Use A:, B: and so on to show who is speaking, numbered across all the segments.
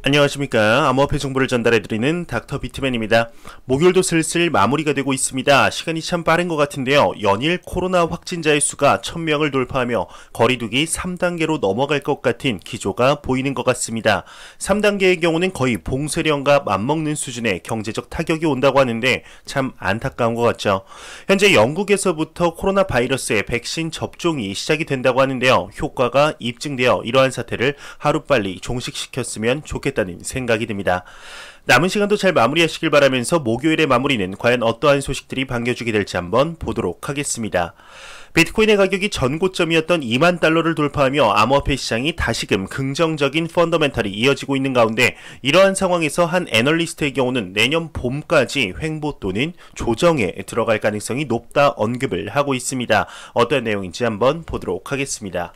A: 안녕하십니까. 암호화폐 정보를 전달해드리는 닥터 비트맨입니다. 목요일도 슬슬 마무리가 되고 있습니다. 시간이 참 빠른 것 같은데요. 연일 코로나 확진자의 수가 1000명을 돌파하며 거리두기 3단계로 넘어갈 것 같은 기조가 보이는 것 같습니다. 3단계의 경우는 거의 봉쇄령과 맞먹는 수준의 경제적 타격이 온다고 하는데 참 안타까운 것 같죠. 현재 영국에서부터 코로나 바이러스의 백신 접종이 시작이 된다고 하는데요. 효과가 입증되어 이러한 사태를 하루빨리 종식시켰으면 좋겠다는 생각이 듭니다. 남은 시간도 잘 마무리하시길 바라면서 목요일의 마무리는 과연 어떠한 소식들이 반겨주게 될지 한번 보도록 하겠습니다. 비트코인의 가격이 전고점이었던 2만 달러를 돌파하며 암호화폐 시장이 다시금 긍정적인 펀더멘탈이 이어지고 있는 가운데 이러한 상황에서 한 애널리스트의 경우는 내년 봄까지 횡보 또는 조정에 들어갈 가능성이 높다 언급을 하고 있습니다. 어떤 내용인지 한번 보도록 하겠습니다.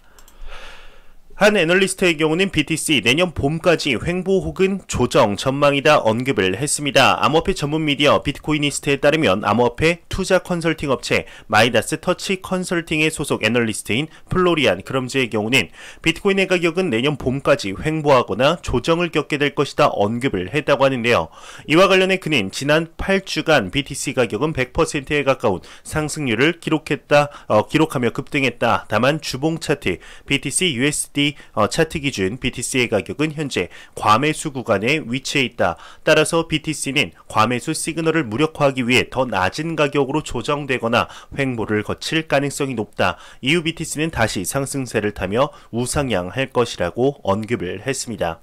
A: 한 애널리스트의 경우는 BTC 내년 봄까지 횡보 혹은 조정 전망이다 언급을 했습니다. 암호화폐 전문 미디어 비트코이니스트에 따르면 암호화폐 투자 컨설팅 업체 마이다스 터치 컨설팅의 소속 애널리스트인 플로리안 크럼즈의 경우는 비트코인의 가격은 내년 봄까지 횡보하거나 조정을 겪게 될 것이다 언급을 했다고 하는데요. 이와 관련해 그는 지난 8주간 BTC 가격은 100%에 가까운 상승률을 기록하며 급등했다. 다만 주봉 차트 BTC USD 차트 기준 BTC의 가격은 현재 과매수 구간에 위치해 있다. 따라서 BTC는 과매수 시그널을 무력화하기 위해 더 낮은 가격으로 조정되거나 횡보를 거칠 가능성이 높다. 이후 BTC는 다시 상승세를 타며 우상향할 것이라고 언급을 했습니다.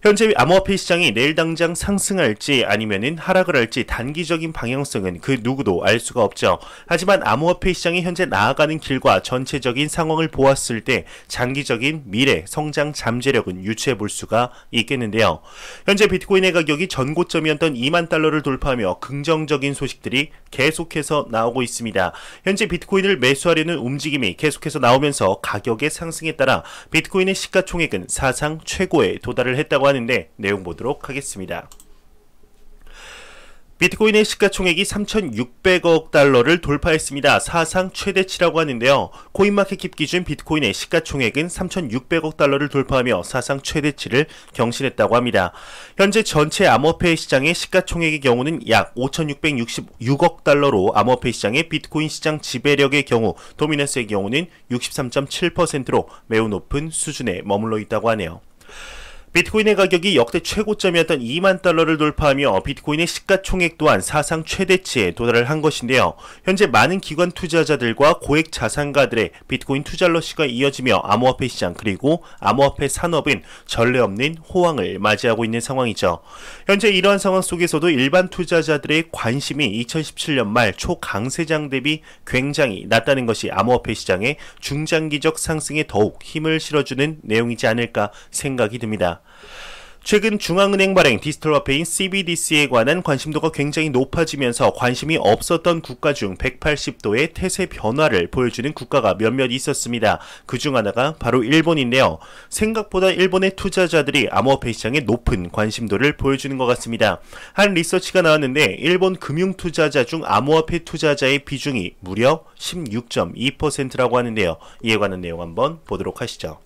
A: 현재 암호화폐 시장이 내일 당장 상승할지 아니면은 하락을 할지 단기적인 방향성은 그 누구도 알 수가 없죠. 하지만 암호화폐 시장이 현재 나아가는 길과 전체적인 상황을 보았을 때 장기적인 미래 성장 잠재력은 유추해 볼 수가 있겠는데요. 현재 비트코인의 가격이 전고점이었던 2만 달러를 돌파하며 긍정적인 소식들이 계속해서 나오고 있습니다. 현재 비트코인을 매수하려는 움직임이 계속해서 나오면서 가격의 상승에 따라 비트코인의 시가총액은 사상 최고에 도달을 했다고 하는데 내용 보도록 하겠습니다. 비트코인의 시가총액이 3,600억 달러를 돌파했습니다. 사상 최대치라고 하는데요. 코인마켓캡 기준 비트코인의 시가총액은 3,600억 달러를 돌파하며 사상 최대치를 경신했다고 합니다. 현재 전체 암호화폐 시장의 시가총액의 경우는 약 5,666억 달러로 암호화폐 시장의 비트코인 시장 지배력의 경우 도미넌스의 경우는 63.7%로 매우 높은 수준에 머물러 있다고 하네요. 비트코인의 가격이 역대 최고점이었던 2만 달러를 돌파하며 비트코인의 시가총액 또한 사상 최대치에 도달을 한 것인데요. 현재 많은 기관 투자자들과 고액 자산가들의 비트코인 투자 러시가 이어지며 암호화폐 시장 그리고 암호화폐 산업은 전례 없는 호황을 맞이하고 있는 상황이죠. 현재 이러한 상황 속에서도 일반 투자자들의 관심이 2017년 말 초강세장 대비 굉장히 낮다는 것이 암호화폐 시장의 중장기적 상승에 더욱 힘을 실어주는 내용이지 않을까 생각이 듭니다. 최근 중앙은행 발행 디지털 화폐인 CBDC에 관한 관심도가 굉장히 높아지면서 관심이 없었던 국가 중 180도의 태세 변화를 보여주는 국가가 몇몇 있었습니다. 그중 하나가 바로 일본인데요. 생각보다 일본의 투자자들이 암호화폐 시장에 높은 관심도를 보여주는 것 같습니다. 한 리서치가 나왔는데 일본 금융투자자 중 암호화폐 투자자의 비중이 무려 16.2%라고 하는데요. 이에 관한 내용 한번 보도록 하시죠.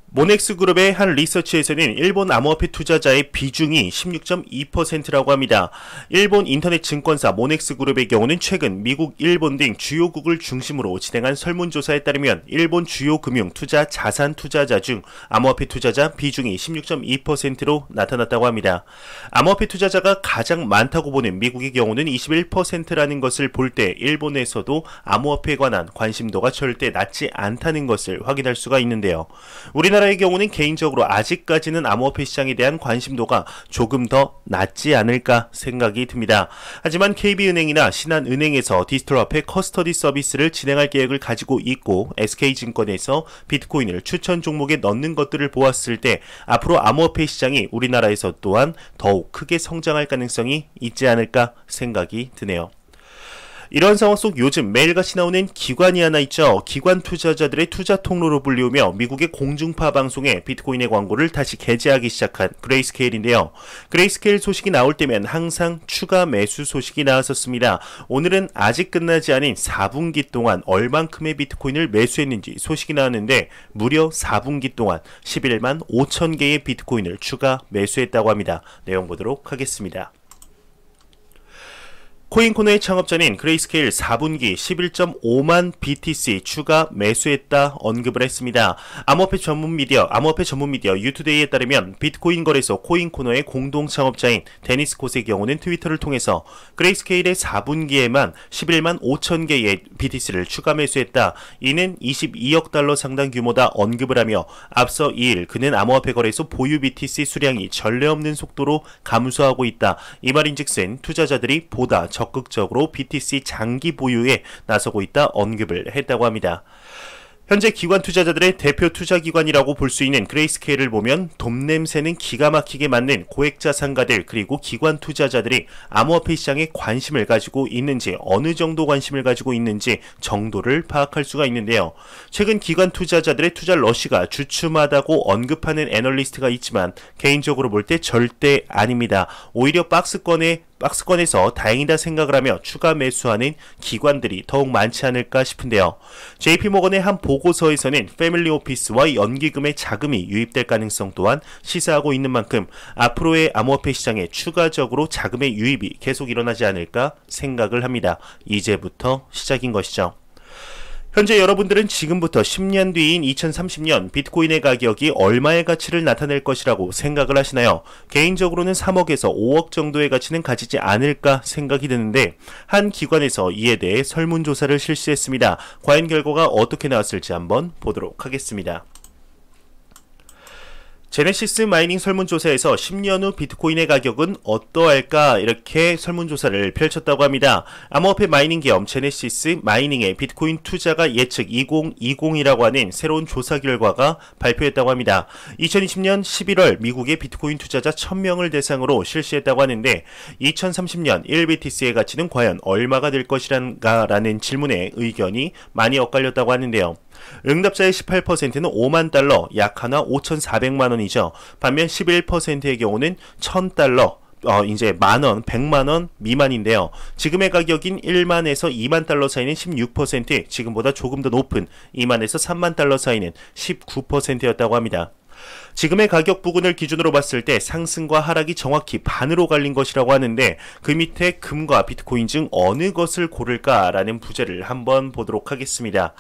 A: 모넥스 그룹의 한 리서치에서는 일본 암호화폐 투자자의 비중이 16.2%라고 합니다. 일본 인터넷 증권사 모넥스 그룹의 경우는 최근 미국, 일본 등 주요국을 중심으로 진행한 설문조사에 따르면 일본 주요 금융 투자 자산 투자자 중 암호화폐 투자자 비중이 16.2%로 나타났다고 합니다. 암호화폐 투자자가 가장 많다고 보는 미국의 경우는 21%라는 것을 볼 때 일본에서도 암호화폐에 관한 관심도가 절대 낮지 않다는 것을 확인할 수가 있는데요. 우리나라의 경우는 개인적으로 아직까지는 암호화폐 시장에 대한 관심도가 조금 더 낮지 않을까 생각이 듭니다. 하지만 KB은행이나 신한은행에서 디지털 화폐 커스터디 서비스를 진행할 계획을 가지고 있고 SK증권에서 비트코인을 추천 종목에 넣는 것들을 보았을 때 앞으로 암호화폐 시장이 우리나라에서 또한 더욱 크게 성장할 가능성이 있지 않을까 생각이 드네요. 이런 상황 속 요즘 매일같이 나오는 기관이 하나 있죠. 기관 투자자들의 투자 통로로 불리우며 미국의 공중파 방송에 비트코인의 광고를 다시 게재하기 시작한 그레이스케일인데요. 그레이스케일 소식이 나올 때면 항상 추가 매수 소식이 나왔었습니다. 오늘은 아직 끝나지 않은 4분기 동안 얼만큼의 비트코인을 매수했는지 소식이 나왔는데 무려 4분기 동안 11만 5천 개의 비트코인을 추가 매수했다고 합니다. 내용 보도록 하겠습니다. 코인코너의 창업자인 그레이스케일 4분기 11.5만 BTC 추가 매수했다 언급을 했습니다. 암호화폐 전문 미디어 유투데이에 따르면 비트코인 거래소 코인코너의 공동 창업자인 데니스 콧의 경우는 트위터를 통해서 그레이스케일의 4분기에만 11만 5천 개의 BTC를 추가 매수했다. 이는 22억 달러 상당 규모다 언급을 하며 앞서 2일 그는 암호화폐 거래소 보유 BTC 수량이 전례 없는 속도로 감소하고 있다. 이 말인즉슨 투자자들이 보다 적극적으로 BTC 장기 보유에 나서고 있다 언급을 했다고 합니다. 현재 기관 투자자들의 대표 투자기관이라고 볼 수 있는 그레이스케일을 보면 돈 냄새는 기가 막히게 맡는 고액자산가들 그리고 기관 투자자들이 암호화폐 시장에 관심을 가지고 있는지 어느 정도 관심을 가지고 있는지 정도를 파악할 수가 있는데요. 최근 기관 투자자들의 투자 러시가 주춤하다고 언급하는 애널리스트가 있지만 개인적으로 볼 때 절대 아닙니다. 오히려 박스권에서 다행이다 생각을 하며 추가 매수하는 기관들이 더욱 많지 않을까 싶은데요. JP모건의 한 보고서에서는 패밀리 오피스와 연기금의 자금이 유입될 가능성 또한 시사하고 있는 만큼 앞으로의 암호화폐 시장에 추가적으로 자금의 유입이 계속 일어나지 않을까 생각을 합니다. 이제부터 시작인 것이죠. 현재 여러분들은 지금부터 10년 뒤인 2030년 비트코인의 가격이 얼마의 가치를 나타낼 것이라고 생각을 하시나요? 개인적으로는 3억에서 5억 정도의 가치는 가지지 않을까 생각이 드는데 한 기관에서 이에 대해 설문조사를 실시했습니다. 과연 결과가 어떻게 나왔을지 한번 보도록 하겠습니다. 제네시스 마이닝 설문조사에서 10년 후 비트코인의 가격은 어떠할까 이렇게 설문조사를 펼쳤다고 합니다. 암호화폐 마이닝 기업 제네시스 마이닝의 비트코인 투자가 예측 2020이라고 하는 새로운 조사 결과가 발표했다고 합니다. 2020년 11월 미국의 비트코인 투자자 1000명을 대상으로 실시했다고 하는데 2030년 1BTC의 가치는 과연 얼마가 될 것이란가라는 질문에 의견이 많이 엇갈렸다고 하는데요. 응답자의 18%는 5만 달러, 약 하나 5,400만 원이죠. 반면 11%의 경우는 1,000달러, 이제 만원, 100만원 미만인데요. 지금의 가격인 1만에서 2만 달러 사이는 16%, 지금보다 조금 더 높은 2만에서 3만 달러 사이는 19%였다고 합니다. 지금의 가격 부근을 기준으로 봤을 때 상승과 하락이 정확히 반으로 갈린 것이라고 하는데 그 밑에 금과 비트코인 중 어느 것을 고를까라는 부제를 한번 보도록 하겠습니다.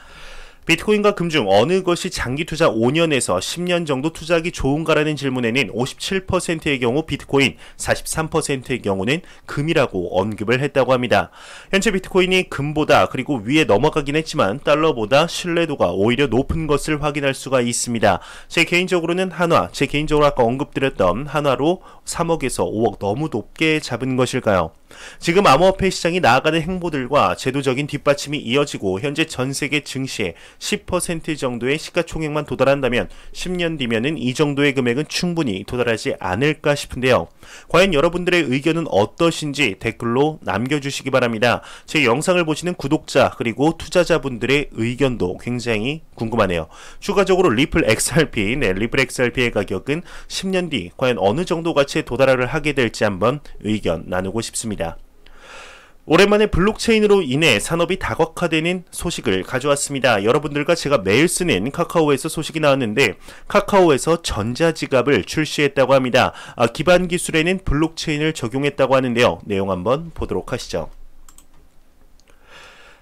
A: 비트코인과 금 중 어느 것이 장기 투자 5년에서 10년 정도 투자하기 좋은가라는 질문에는 57%의 경우 비트코인, 43%의 경우는 금이라고 언급을 했다고 합니다. 현재 비트코인이 금보다 그리고 위에 넘어가긴 했지만 달러보다 신뢰도가 오히려 높은 것을 확인할 수가 있습니다. 제 개인적으로는 제 개인적으로 아까 언급드렸던 한화로 3억에서 5억 너무 높게 잡은 것일까요? 지금 암호화폐 시장이 나아가는 행보들과 제도적인 뒷받침이 이어지고 현재 전세계 증시에 10% 정도의 시가총액만 도달한다면 10년 뒤면은 이 정도의 금액은 충분히 도달하지 않을까 싶은데요. 과연 여러분들의 의견은 어떠신지 댓글로 남겨주시기 바랍니다. 제 영상을 보시는 구독자 그리고 투자자분들의 의견도 굉장히 궁금하네요. 추가적으로 리플 XRP의 가격은 10년 뒤 과연 어느 정도 가치에 도달을 하게 될지 한번 의견 나누고 싶습니다. 오랜만에 블록체인으로 인해 산업이 다각화되는 소식을 가져왔습니다. 여러분들과 제가 매일 쓰는 카카오에서 소식이 나왔는데 카카오에서 전자지갑을 출시했다고 합니다. 기반 기술에는 블록체인을 적용했다고 하는데요. 내용 한번 보도록 하시죠.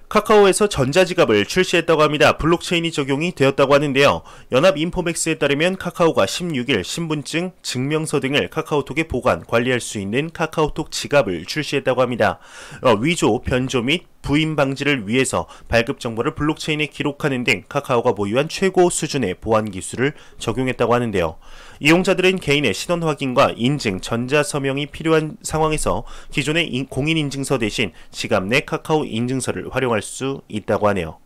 A: 카카오에서 전자지갑을 출시했다고 합니다. 블록체인이 적용이 되었다고 하는데요. 연합인포맥스에 따르면 카카오가 16일 신분증, 증명서 등을 카카오톡에 보관, 관리할 수 있는 카카오톡 지갑을 출시했다고 합니다. 위조, 변조 및 부인 방지를 위해서 발급 정보를 블록체인에 기록하는 등 카카오가 보유한 최고 수준의 보안 기술을 적용했다고 하는데요. 이용자들은 개인의 신원 확인과 인증, 전자서명이 필요한 상황에서 기존의 공인인증서 대신 지갑 내 카카오 인증서를 활용할 수 있다고 하네요.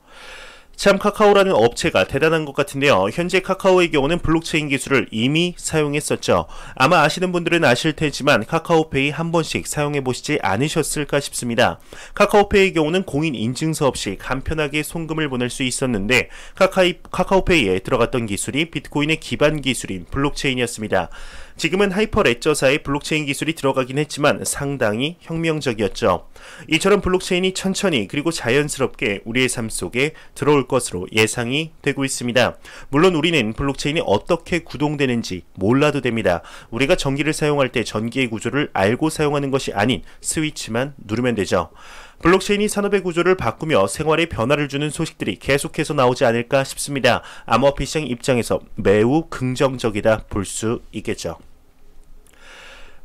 A: 참 카카오라는 업체가 대단한 것 같은데요. 현재 카카오의 경우는 블록체인 기술을 이미 사용했었죠. 아마 아시는 분들은 아실 테지만 카카오페이 한 번씩 사용해 보시지 않으셨을까 싶습니다. 카카오페이의 경우는 공인 인증서 없이 간편하게 송금을 보낼 수 있었는데 카카오페이에 들어갔던 기술이 비트코인의 기반 기술인 블록체인이었습니다. 지금은 하이퍼레저사의 블록체인 기술이 들어가긴 했지만 상당히 혁명적이었죠. 이처럼 블록체인이 천천히 그리고 자연스럽게 우리의 삶 속에 들어올 것으로 예상이 되고 있습니다. 물론 우리는 블록체인이 어떻게 구동되는지 몰라도 됩니다. 우리가 전기를 사용할 때 전기의 구조를 알고 사용하는 것이 아닌 스위치만 누르면 되죠. 블록체인이 산업의 구조를 바꾸며 생활에 변화를 주는 소식들이 계속해서 나오지 않을까 싶습니다. 암호화폐 시장 입장에서 매우 긍정적이다 볼 수 있겠죠.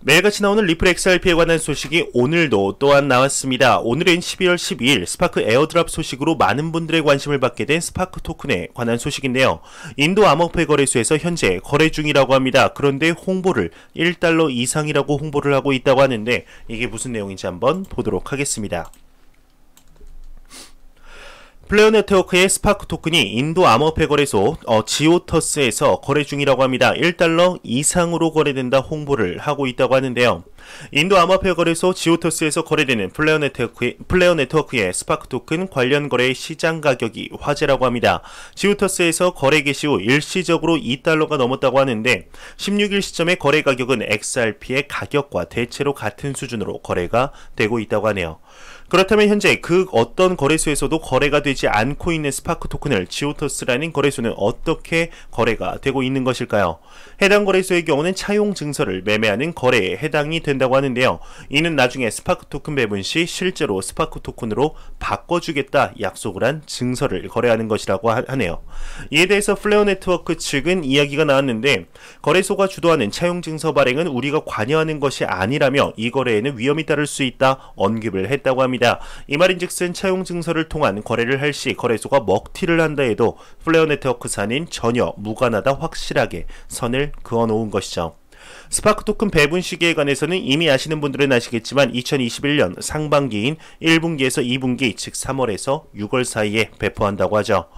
A: 매일같이 나오는 리플 XRP에 관한 소식이 오늘도 또한 나왔습니다. 오늘은 12월 12일 스파크 에어드랍 소식으로 많은 분들의 관심을 받게 된 스파크 토큰에 관한 소식인데요. 인도 암호화폐 거래소에서 현재 거래 중이라고 합니다. 그런데 홍보를 1달러 이상이라고 홍보를 하고 있다고 하는데 이게 무슨 내용인지 한번 보도록 하겠습니다. 플레어 네트워크의 스파크 토큰이 인도 암호화폐 거래소 지오터스에서 거래 중이라고 합니다. 1달러 이상으로 거래된다 홍보를 하고 있다고 하는데요. 인도 암호화폐 거래소 지오터스에서 거래되는 플레어 네트워크의 스파크 토큰 관련 거래의 시장 가격이 화제라고 합니다. 지오터스에서 거래 개시 후 일시적으로 2달러가 넘었다고 하는데 16일 시점의 거래 가격은 XRP의 가격과 대체로 같은 수준으로 거래가 되고 있다고 하네요. 그렇다면 현재 그 어떤 거래소에서도 거래가 되지 않고 있는 스파크 토큰을 지오터스라는 거래소는 어떻게 거래가 되고 있는 것일까요? 해당 거래소의 경우는 차용 증서를 매매하는 거래에 해당이 된다고 하는데요. 이는 나중에 스파크 토큰 배분 시 실제로 스파크 토큰으로 바꿔주겠다 약속을 한 증서를 거래하는 것이라고 하네요. 이에 대해서 플레어 네트워크 측은 이야기가 나왔는데 거래소가 주도하는 차용 증서 발행은 우리가 관여하는 것이 아니라며 이 거래에는 위험이 따를 수 있다 언급을 했다고 합니다. 이 말인즉슨 차용 증서를 통한 거래를 할 시 거래소가 먹튀를 한다 해도 플레어 네트워크사는 전혀 무관하다 확실하게 선을 그어놓은 것이죠. 스파크 토큰 배분 시기에 관해서는 이미 아시는 분들은 아시겠지만 2021년 상반기인 1분기에서 2분기 즉 3월에서 6월 사이에 배포한다고 하죠.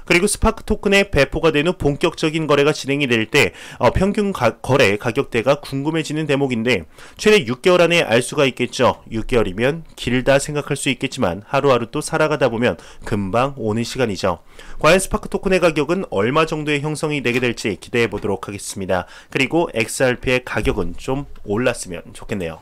A: 그리고 스파크 토큰의 배포가 된 후 본격적인 거래가 진행이 될 때 평균 거래 가격대가 궁금해지는 대목인데 최대 6개월 안에 알 수가 있겠죠. 6개월이면 길다 생각할 수 있겠지만 하루하루 또 살아가다 보면 금방 오는 시간이죠. 과연 스파크 토큰의 가격은 얼마 정도의 형성이 되게 될지 기대해 보도록 하겠습니다. 그리고 XRP의 가격은 좀 올랐으면 좋겠네요.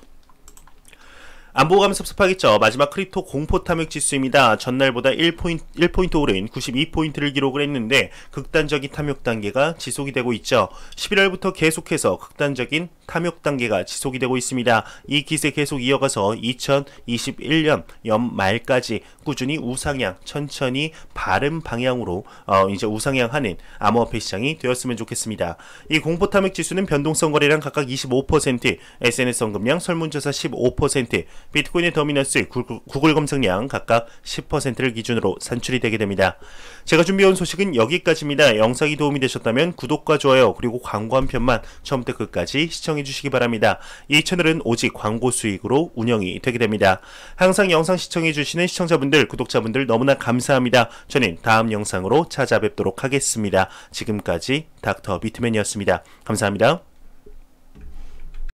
A: 안 보고 가면 섭섭하겠죠. 마지막 크립토 공포 탐욕 지수입니다. 전날보다 1포인트 오른 92포인트를 기록을 했는데 극단적인 탐욕 단계가 지속이 되고 있죠. 11월부터 계속해서 극단적인 탐욕 단계가 지속이 되고 있습니다. 이 기세 계속 이어가서 2021년 연말까지 꾸준히 우상향, 천천히 바른 방향으로 이제 우상향하는 암호화폐 시장이 되었으면 좋겠습니다. 이 공포 탐욕 지수는 변동성 거래량 각각 25%, SNS 언급량, 설문조사 15%, 비트코인의 더미넌스, 구글 검색량 각각 10%를 기준으로 산출이 되게 됩니다. 제가 준비해온 소식은 여기까지입니다. 영상이 도움이 되셨다면 구독과 좋아요 그리고 광고 한 편만 처음부터 끝까지 시청해 주시기 바랍니다. 이 채널은 오직 광고 수익으로 운영이 되게 됩니다. 항상 영상 시청해 주시는 시청자분들, 구독자분들 너무나 감사합니다. 저는 다음 영상으로 찾아뵙도록 하겠습니다. 지금까지 닥터 비트맨이었습니다. 감사합니다.